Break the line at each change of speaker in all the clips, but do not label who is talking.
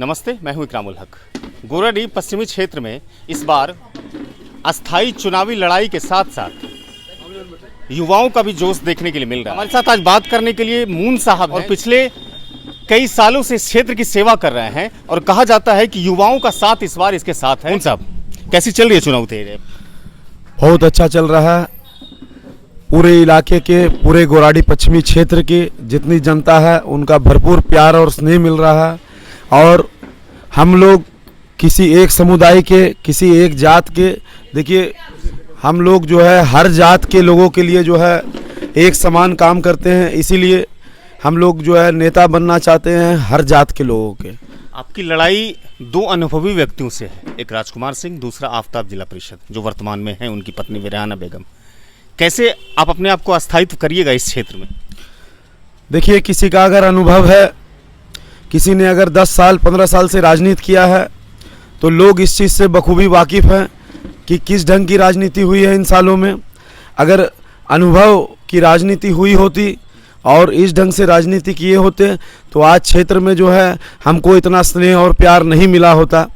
नमस्ते, मैं हूं इकरामुल हक। गोराडीह पश्चिमी क्षेत्र में इस बार अस्थाई चुनावी लड़ाई के साथ साथ युवाओं का भी जोश देखने के लिए मिल रहा है। हमारे साथ आज बात करने के लिए मून साहब और पिछले कई सालों से इस क्षेत्र की सेवा कर रहे हैं और कहा जाता है कि युवाओं का साथ इस बार इसके साथ है। मून साहब, कैसी चल रही है चुनाव तैयारी?
बहुत अच्छा चल रहा है। पूरे इलाके के, पूरे गोराडीह पश्चिमी क्षेत्र की जितनी जनता है उनका भरपूर प्यार और स्नेह मिल रहा है। और हम लोग किसी एक समुदाय के, किसी एक जात के, देखिए हम लोग जो है हर जात के लोगों के लिए जो है एक समान काम करते हैं। इसीलिए हम लोग जो है नेता बनना चाहते हैं हर जात के लोगों के।
आपकी लड़ाई दो अनुभवी व्यक्तियों से है, एक राजकुमार सिंह, दूसरा आफताब जिला परिषद जो वर्तमान में है, उनकी पत्नी विराना बेगम। कैसे आप अपने आप को अस्थायित्व करिएगा इस क्षेत्र में?
देखिए, किसी का अगर अनुभव है, किसी ने अगर 10 साल 15 साल से राजनीति किया है तो लोग इस चीज़ से बखूबी वाकिफ़ हैं कि किस ढंग की राजनीति हुई है इन सालों में। अगर अनुभव की राजनीति हुई होती और इस ढंग से राजनीति किए होते तो आज क्षेत्र में जो है हमको इतना स्नेह और प्यार नहीं मिला होता।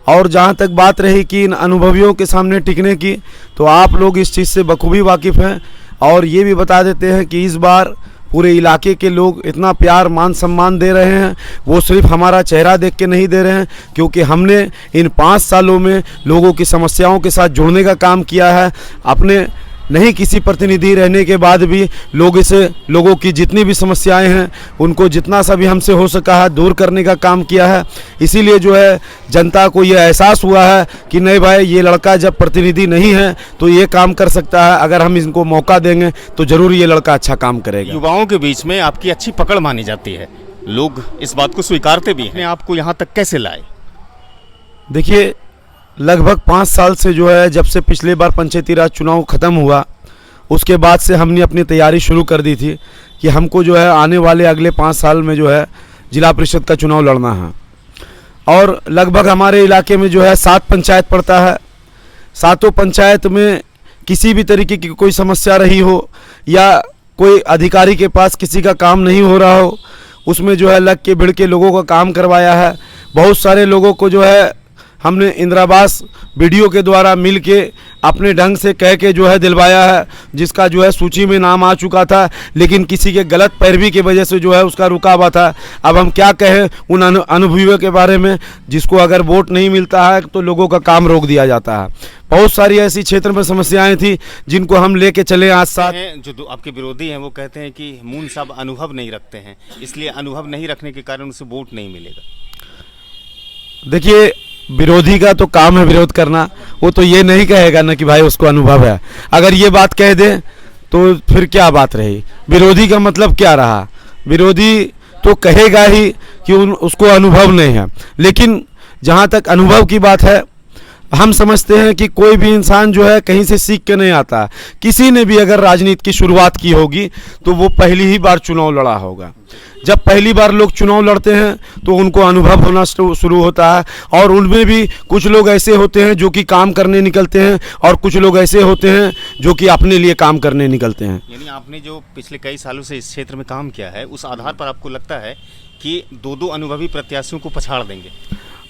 और जहाँ तक बात रही कि इन अनुभवियों के सामने टिकने की, तो आप लोग इस चीज़ से बखूबी वाकिफ़ हैं। और ये भी बता देते हैं कि इस बार पूरे इलाके के लोग इतना प्यार मान सम्मान दे रहे हैं, वो सिर्फ हमारा चेहरा देख के नहीं दे रहे हैं, क्योंकि हमने इन 5 सालों में लोगों की समस्याओं के साथ जुड़ने का काम किया है। अपने नहीं किसी प्रतिनिधि रहने के बाद भी लोगों की जितनी भी समस्याएं हैं उनको जितना सा भी हमसे हो सका है दूर करने का काम किया है। इसीलिए जो है जनता को ये एहसास हुआ है कि नहीं भाई, ये लड़का जब प्रतिनिधि नहीं है तो ये काम कर सकता है, अगर हम इनको मौका देंगे तो ज़रूर ये लड़का अच्छा काम करेगा।
युवाओं के बीच में आपकी अच्छी पकड़ मानी जाती है, लोग इस बात को स्वीकारते भी हैं। आपको यहाँ तक कैसे लाए?
देखिए, लगभग 5 साल से जो है, जब से पिछले बार पंचायती राज चुनाव ख़त्म हुआ उसके बाद से हमने अपनी तैयारी शुरू कर दी थी कि हमको जो है आने वाले अगले 5 साल में जो है जिला परिषद का चुनाव लड़ना है। और लगभग हमारे इलाके में जो है 7 पंचायत पड़ता है। 7 पंचायत में किसी भी तरीके की कोई समस्या रही हो या कोई अधिकारी के पास किसी का काम नहीं हो रहा हो, उसमें जो है लग के भिड़ के लोगों का काम करवाया है। बहुत सारे लोगों को जो है हमने इंदिरावास वीडियो के द्वारा मिल के अपने ढंग से कह के जो है दिलवाया है, जिसका जो है सूची में नाम आ चुका था, लेकिन किसी के गलत पैरवी की वजह से जो है उसका रुका हुआ था। अब हम क्या कहें उन अनुभवियों के बारे में, जिसको अगर वोट नहीं मिलता है तो लोगों का काम रोक दिया जाता है। बहुत सारी ऐसी क्षेत्र में समस्याएं थी जिनको हम लेके चले आज साथ।
जो आपके विरोधी हैं वो कहते हैं कि मून साहब अनुभव नहीं रखते हैं, इसलिए अनुभव नहीं रखने के कारण उसे वोट नहीं मिलेगा।
देखिए, विरोधी का तो काम है विरोध करना, वो तो ये नहीं कहेगा ना कि भाई उसको अनुभव है। अगर ये बात कह दे तो फिर क्या बात रही? विरोधी का मतलब क्या रहा? विरोधी तो कहेगा ही कि उसको अनुभव नहीं है। लेकिन जहाँ तक अनुभव की बात है, हम समझते हैं कि कोई भी इंसान जो है कहीं से सीख के नहीं आता। किसी ने भी अगर राजनीति की शुरुआत की होगी तो वो पहली ही बार चुनाव लड़ा होगा। जब पहली बार लोग चुनाव लड़ते हैं तो उनको अनुभव होना शुरू होता है। और उनमें भी कुछ लोग ऐसे होते हैं जो कि काम करने निकलते हैं और कुछ लोग ऐसे होते हैं जो कि अपने लिए काम करने निकलते हैं।
यानी आपने जो पिछले कई सालों से इस क्षेत्र में काम किया है, उस आधार पर आपको लगता है कि 2 अनुभवी प्रत्याशियों को पछाड़ देंगे?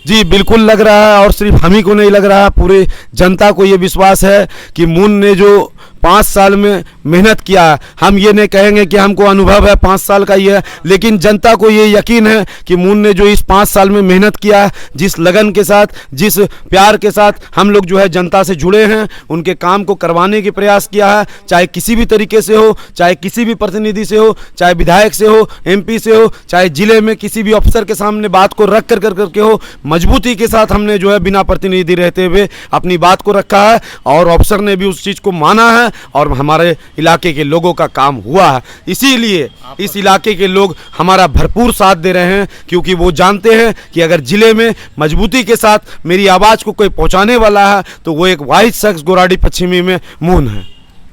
जी बिल्कुल लग रहा है। और सिर्फ हम ही को नहीं लग रहा, पूरे जनता को ये विश्वास है कि मून ने जो 5 साल में मेहनत किया, हम ये नहीं कहेंगे कि हमको अनुभव है 5 साल का ही है, लेकिन जनता को ये यकीन है कि मून ने जो इस 5 साल में मेहनत किया, जिस लगन के साथ, जिस प्यार के साथ हम लोग जो है जनता से जुड़े हैं, उनके काम को करवाने के प्रयास किया है, चाहे किसी भी तरीके से हो, चाहे किसी भी प्रतिनिधि से हो, चाहे विधायक से हो, MP से हो, चाहे जिले में किसी भी अफसर के सामने बात को रख करके हो, मजबूती के साथ हमने जो है बिना प्रतिनिधि रहते हुए अपनी बात को रखा है। और अफसर ने भी उस चीज़ को माना है और हमारे इलाके के लोगों का काम हुआ है। इसीलिए इस इलाके के लोग हमारा भरपूर साथ दे रहे हैं, क्योंकि वो जानते हैं कि अगर जिले में मजबूती के साथ मेरी आवाज़ को कोई पहुंचाने वाला है तो वो एक वाहिद शख्स गोराडीह पश्चिमी में मून है।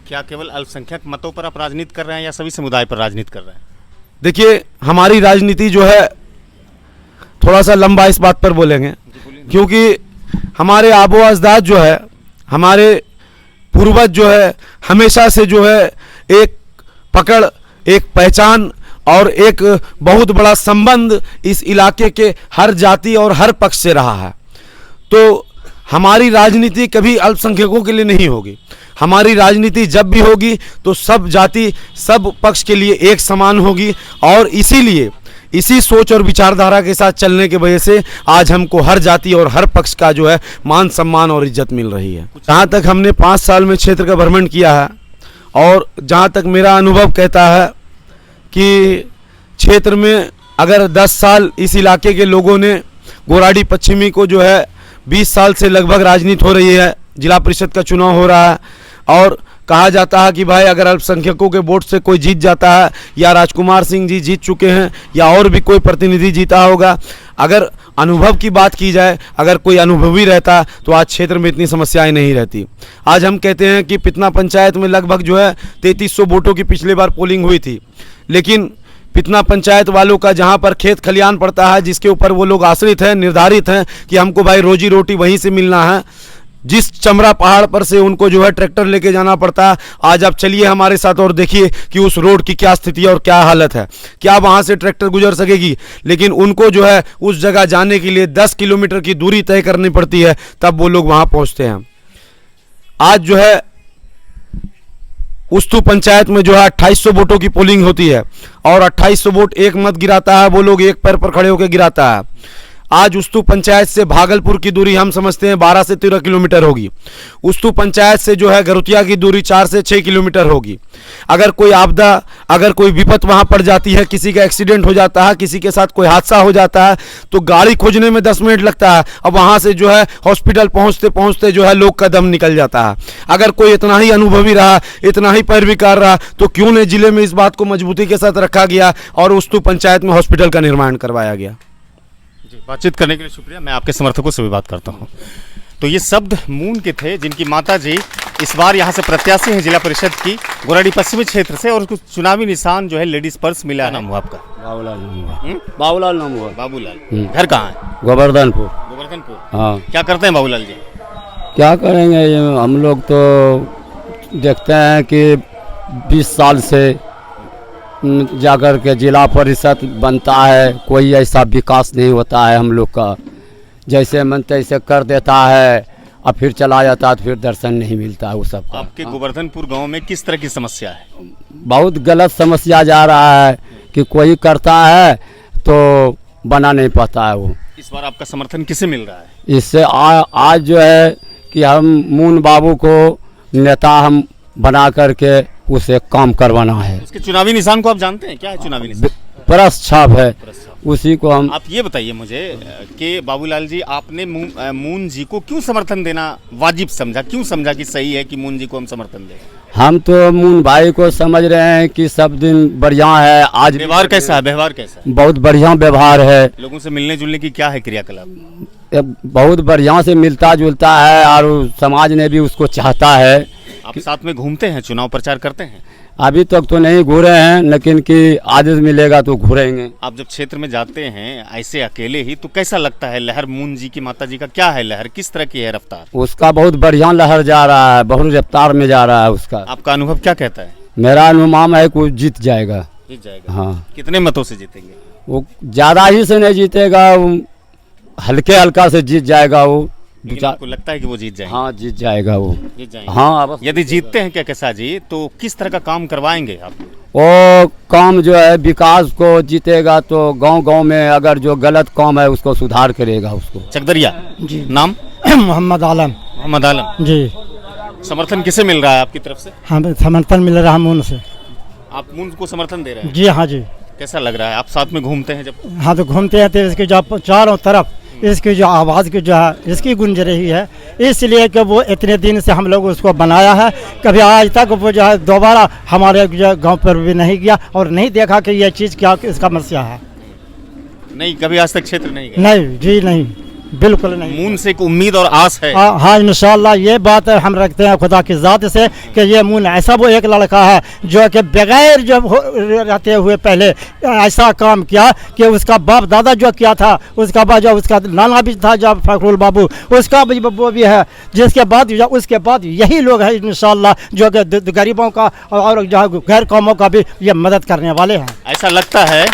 क्या केवल अल्पसंख्यक मतों पर आप राजनीति कर रहे हैं या सभी समुदाय पर राजनीति कर रहे हैं?
देखिए, हमारी राजनीति जो है थोड़ा सा लंबा इस बात पर बोलेंगे, क्योंकि हमारे आबो अजदाद जो है, हमारे पूर्वज जो है, हमेशा से जो है एक पकड़, एक पहचान और एक बहुत बड़ा संबंध इस इलाके के हर जाति और हर पक्ष से रहा है। तो हमारी राजनीति कभी अल्पसंख्यकों के लिए नहीं होगी। हमारी राजनीति जब भी होगी तो सब जाति सब पक्ष के लिए एक समान होगी, और इसीलिए इसी सोच और विचारधारा के साथ चलने की वजह से आज हमको हर जाति और हर पक्ष का जो है मान सम्मान और इज्जत मिल रही है। जहाँ तक हमने 5 साल में क्षेत्र का भ्रमण किया है, और जहाँ तक मेरा अनुभव कहता है कि क्षेत्र में अगर 10 साल इस इलाके के लोगों ने गोराडी पश्चिमी को जो है 20 साल से लगभग राजनीति हो रही है, जिला परिषद का चुनाव हो रहा है, और कहा जाता है कि भाई अगर अल्पसंख्यकों के वोट से कोई जीत जाता है, या राजकुमार सिंह जी जीत चुके हैं या और भी कोई प्रतिनिधि जीता होगा, अगर अनुभव की बात की जाए, अगर कोई अनुभवी रहता तो आज क्षेत्र में इतनी समस्याएं नहीं रहती। आज हम कहते हैं कि पितना पंचायत में लगभग जो है 3300 वोटों की पिछली बार पोलिंग हुई थी, लेकिन पितना पंचायत वालों का जहां पर खेत खलियान पड़ता है, जिसके ऊपर वो लोग आश्रित हैं, निर्धारित हैं कि हमको भाई रोजी रोटी वहीं से मिलना है, जिस चमरा पहाड़ पर से उनको जो है ट्रैक्टर लेके जाना पड़ता है। आज आप चलिए हमारे साथ और देखिए कि उस रोड की क्या स्थिति और क्या हालत है, क्या वहाँ से ट्रैक्टर गुजर सकेगी। लेकिन उनको जो है उस जगह जाने के लिए 10 किलोमीटर की दूरी तय करनी पड़ती है, तब वो लोग वहाँ पहुँचते हैं। आज जो है उस्तू पंचायत में जो है 2800 वोटों की पोलिंग होती है, और 2800 वोट एक मत गिराता है, वो लोग एक पैर पर खड़े होकर गिराता है। आज उस्तू पंचायत से भागलपुर की दूरी हम समझते हैं 12 से 13 किलोमीटर होगी। उस्तू पंचायत से जो है गरुतिया की दूरी 4 से 6 किलोमीटर होगी। अगर कोई आपदा, अगर कोई विपत वहां पड़ जाती है, किसी का एक्सीडेंट हो जाता है, किसी के साथ कोई हादसा हो जाता है, तो गाड़ी खोजने में 10 मिनट लगता है। अब वहां से जो है हॉस्पिटल पहुंचते पहुंचते जो है लोग का दम निकल जाता है। अगर कोई इतना ही अनुभवी रहा, इतना ही पैरवीकार रहा, तो क्यों नहीं जिले में इस बात को मजबूती के साथ रखा गया और उस्तू पंचायत में हॉस्पिटल का निर्माण करवाया गया।
बातचीत करने के लिए शुक्रिया। मैं आपके समर्थकों से भी बात करता हूं। तो ये शब्द मून के थे, जिनकी माता जी इस बार यहां से प्रत्याशी हैं जिला परिषद की गोराडी पश्चिमी क्षेत्र से, और उसको चुनावी निशान जो है लेडीज पर्स मिला है। नाम हुआ आपका?
बाबूलाल नाम हुआ। बाबूलाल नाम हुआ।
बाबूलाल। घर कहाँ है?
गोवर्धनपुर।
गोवर्धनपुर।
हाँ।
क्या करते हैं बाबूलाल जी?
क्या करेंगे, हम लोग तो देखते हैं कि 20 साल से जाकर के जिला परिषद बनता है, कोई ऐसा विकास नहीं होता है हम लोग का। जैसे मन तैसे कर देता है और फिर चला जाता है, तो फिर दर्शन नहीं मिलता है वो सब।
आपके गोवर्धनपुर गांव में किस तरह की समस्या है?
बहुत गलत समस्या जा रहा है कि कोई करता है तो बना नहीं पाता है वो।
इस बार आपका समर्थन किसे मिल रहा है?
इससे आज जो है कि हम मून बाबू को नेता हम बना करके उसे काम करवाना है।
उसके चुनावी निशान को आप जानते हैं? क्या है चुनावी निशान?
प्रेस छाप है, उसी को हम।
आप ये बताइए मुझे कि बाबूलाल जी, आपने मून जी को क्यों समर्थन देना वाजिब समझा? क्यों समझा कि सही है कि मून जी को हम समर्थन दें?
हम तो मून भाई को समझ रहे हैं कि सब दिन बढ़िया है। आज
व्यवहार कैसा है? व्यवहार कैसा है?
बहुत बढ़िया व्यवहार है।
लोगों से मिलने जुलने की क्या है क्रियाकलाप?
बहुत बढ़िया से मिलता जुलता है, और समाज ने भी उसको चाहता है।
आप साथ में घूमते हैं, चुनाव प्रचार करते हैं?
अभी तक तो नहीं घूरे हैं, लेकिन कि आदेश मिलेगा तो घूरेंगे।
आप जब क्षेत्र में जाते हैं ऐसे अकेले ही, तो कैसा लगता है? लहर मून जी की माता जी का क्या है लहर? किस तरह की है रफ्तार?
उसका बहुत बढ़िया लहर जा रहा है, बहुत रफ्तार में जा रहा है उसका।
आपका अनुभव क्या कहता है?
मेरा अनुमान है कि जीत जाएगा।
जीत जाएगा?
हाँ।
कितने मतों से जीतेंगे?
वो ज़्यादा ही से नहीं जीतेगा, हल्के हल्का से जीत जाएगा वो।
आपको लगता है कि वो जीत जाएंगे?
हाँ, जीत जाएगा वो।
जीत जाएंगे?
हाँ।
यदि जीतते हैं क्या कैसा जी, तो किस तरह का काम करवाएंगे आप?
वो काम जो है विकास को जीतेगा, तो गांव गांव में अगर जो गलत काम है उसको सुधार करेगा उसको।
चकदरिया
जी।
नाम?
मोहम्मद आलम।
मोहम्मद आलम
जी।
समर्थन किसे मिल रहा है आपकी तरफ से?
हाँ, समर्थन मिल रहा है मून से।
आप मून को समर्थन दे रहे हैं?
जी हाँ जी।
कैसा लग रहा है? आप साथ में घूमते हैं जब?
हाँ, तो घूमते हैं तो इसके जो चारों तरफ इसकी जो आवाज़ की जो है इसकी गूंज रही है, इसलिए कि वो इतने दिन से हम लोग उसको बनाया है, कभी आज तक वो जो है दोबारा हमारे गांव पर भी नहीं गया और नहीं देखा कि ये चीज़ क्या इसका समस्या है।
नहीं, कभी आज तक क्षेत्र नहीं गए?
नहीं जी, नहीं। बिल्कुल नहीं।
मून से एक उम्मीद और आस है।
हाँ इंशाल्लाह ये बात हम रखते हैं खुदा की ज़ात से कि ये मून ऐसा वो एक लड़का है जो कि बगैर जब रहते हुए पहले ऐसा काम किया कि उसका बाप दादा जो किया था, उसका बाद जो उसका नाना भी था जब फखरुल बाबू, उसका भी वो भी है, जिसके बाद उसके बाद यही लोग हैं इंशाल्लाह जो कि गरीबों का और जो गैर कौमों का भी ये मदद करने वाले हैं।
ऐसा लगता है,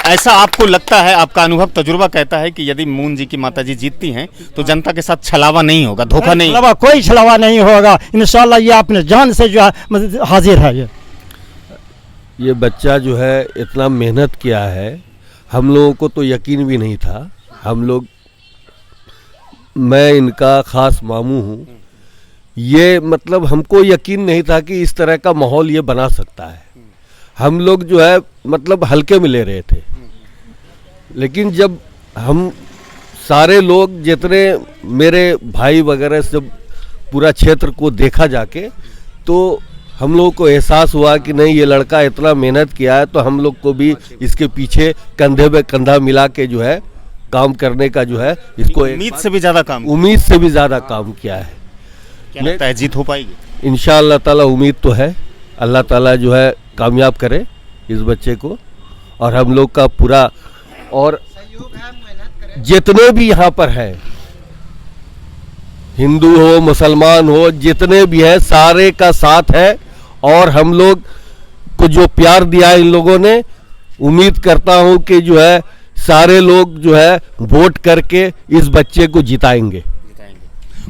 ऐसा आपको लगता है, आपका अनुभव तजुर्बा कहता है कि यदि मून जी की माताजी जीतती हैं तो जनता के साथ छलावा नहीं होगा, धोखा नहीं,
कोई छलावा नहीं होगा इंशाल्लाह। ये अपने जान से जो है हाजिर है।
ये बच्चा जो है इतना मेहनत किया है, हम लोगों को तो यकीन भी नहीं था। हम लोग, मैं इनका खास मामू हूँ, ये मतलब हमको यकीन नहीं था कि इस तरह का माहौल ये बना सकता है। हम लोग जो है मतलब हल्के में ले रहे थे, लेकिन जब हम सारे लोग जितने मेरे भाई वगैरह सब पूरा क्षेत्र को देखा जाके, तो हम लोगों को एहसास हुआ कि नहीं, ये लड़का इतना मेहनत किया है तो हम लोग को भी इसके पीछे कंधे पे कंधा मिला के जो है काम करने का जो है, इसको
उम्मीद से भी ज़्यादा काम,
उम्मीद से भी ज़्यादा काम किया है।
क्या लगता है जीत हो पाएगी?
इंशाअल्लाह ताला उम्मीद तो है, अल्लाह ताला जो है कामयाब करे इस बच्चे को, और हम लोग का पूरा और जितने भी यहाँ पर हैं, हिंदू हो मुसलमान हो, जितने भी हैं सारे का साथ है। और हम लोग को जो प्यार दिया इन लोगों ने, उम्मीद करता हूँ कि जो है सारे लोग जो है वोट करके इस बच्चे को जिताएंगे।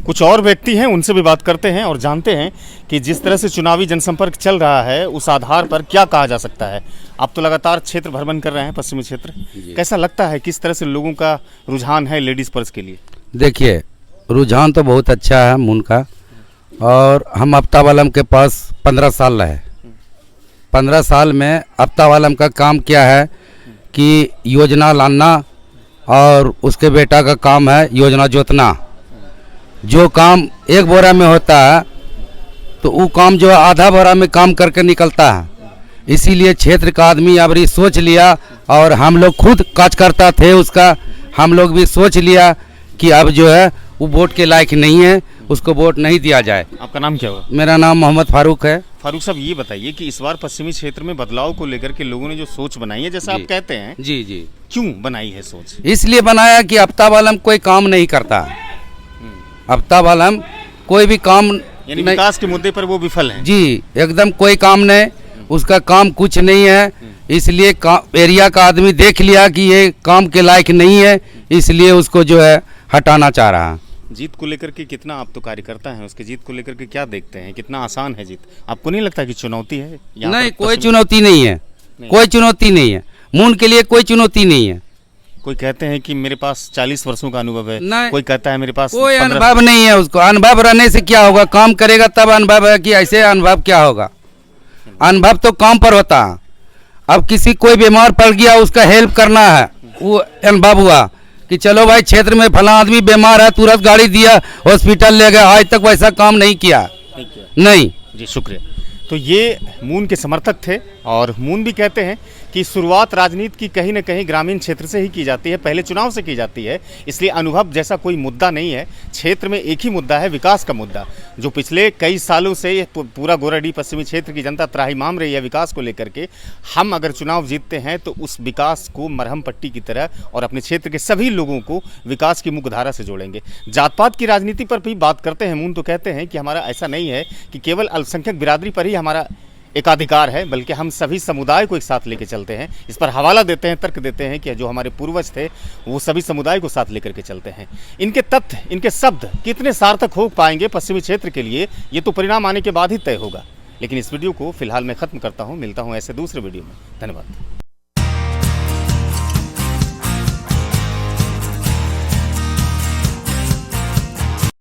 कुछ और व्यक्ति हैं, उनसे भी बात करते हैं और जानते हैं कि जिस तरह से चुनावी जनसंपर्क चल रहा है उस आधार पर क्या कहा जा सकता है। आप तो लगातार क्षेत्र भ्रमण कर रहे हैं, पश्चिमी क्षेत्र, कैसा लगता है किस तरह से लोगों का रुझान है लेडीज़ पर्स के लिए?
देखिए, रुझान तो बहुत अच्छा है मून का, और हम अफ्ताब के पास 15 साल रहे। 15 साल में अफ्ताब का काम क्या है कि योजना लाना, और उसके बेटा का काम है योजना जोतना। जो काम एक बोरा में होता है तो वो काम जो है आधा बोरा में काम करके निकलता है। इसीलिए क्षेत्र का आदमी अब सोच लिया, और हम लोग खुद कार्यकर्ता थे उसका, हम लोग भी सोच लिया कि अब जो है वो वोट के लायक नहीं है, उसको वोट नहीं दिया जाए।
आपका नाम क्या हुआ?
मेरा नाम मोहम्मद फारूक है।
फारूक साहब, ये बताइए कि इस बार पश्चिमी क्षेत्र में बदलाव को लेकर के लोगों ने जो सोच बनाई है, जैसा आप कहते हैं,
जी जी,
क्यों बनाई है सोच?
इसलिए बनाया कि अफ्ताब कोई काम नहीं करता। अफ्ताब कोई भी काम,
यानी विकास के मुद्दे पर वो विफल है।
जी, एकदम कोई काम नहीं, उसका काम कुछ नहीं है। इसलिए एरिया का आदमी देख लिया कि ये काम के लायक नहीं है, इसलिए उसको जो है हटाना चाह रहा है।
जीत को लेकर के कितना, आप तो कार्यकर्ता हैं, उसके जीत को लेकर के क्या देखते हैं, कितना आसान है जीत? आपको नहीं लगता कि चुनौती है?
नहीं, कोई चुनौती नहीं है, कोई चुनौती नहीं है। मून के लिए कोई चुनौती नहीं है।
कोई कहते हैं कि मेरे पास 40 वर्षों का अनुभव है,
नहीं,
कोई कहता है मेरे पास
कोई अनुभव नहीं है। उसको अनुभव रहने से क्या होगा? काम करेगा तब अनुभव है, कि ऐसे अनुभव क्या होगा? अनुभव तो काम पर होता है। अब किसी कोई बीमार पड़ गया, उसका हेल्प करना है, वो अनुभव हुआ कि चलो भाई क्षेत्र में फला आदमी बीमार है, तुरंत गाड़ी दिया, हॉस्पिटल ले गए। आज तक वैसा काम नहीं किया। नहीं
जी, शुक्रिया। तो ये मून के समर्थक थे, और मून भी कहते हैं कि शुरुआत राजनीति की कहीं ना कहीं ग्रामीण क्षेत्र से ही की जाती है, पहले चुनाव से की जाती है। इसलिए अनुभव जैसा कोई मुद्दा नहीं है। क्षेत्र में एक ही मुद्दा है, विकास का मुद्दा, जो पिछले कई सालों से पूरा गोराडीह पश्चिमी क्षेत्र की जनता त्राहिमाम रही है विकास को लेकर के। हम अगर चुनाव जीतते हैं तो उस विकास को मरहम पट्टी की तरह और अपने क्षेत्र के सभी लोगों को विकास की मुख्यधारा से जोड़ेंगे। जात पात की राजनीति पर भी बात करते हैं मून, तो कहते हैं कि हमारा ऐसा नहीं है कि केवल अल्पसंख्यक बिरादरी पर ही हमारा एकाधिकार है, बल्कि हम सभी समुदाय को एक साथ लेकर चलते हैं। इस पर हवाला देते हैं, तर्क देते हैं कि जो हमारे पूर्वज थे वो सभी समुदाय को साथ लेकर के चलते हैं। इनके तथ्य, इनके शब्द कितने सार्थक हो पाएंगे पश्चिमी क्षेत्र के लिए, ये तो परिणाम आने के बाद ही तय होगा। लेकिन इस वीडियो को फिलहाल मैं खत्म करता हूँ, मिलता हूँ ऐसे दूसरे वीडियो में। धन्यवाद।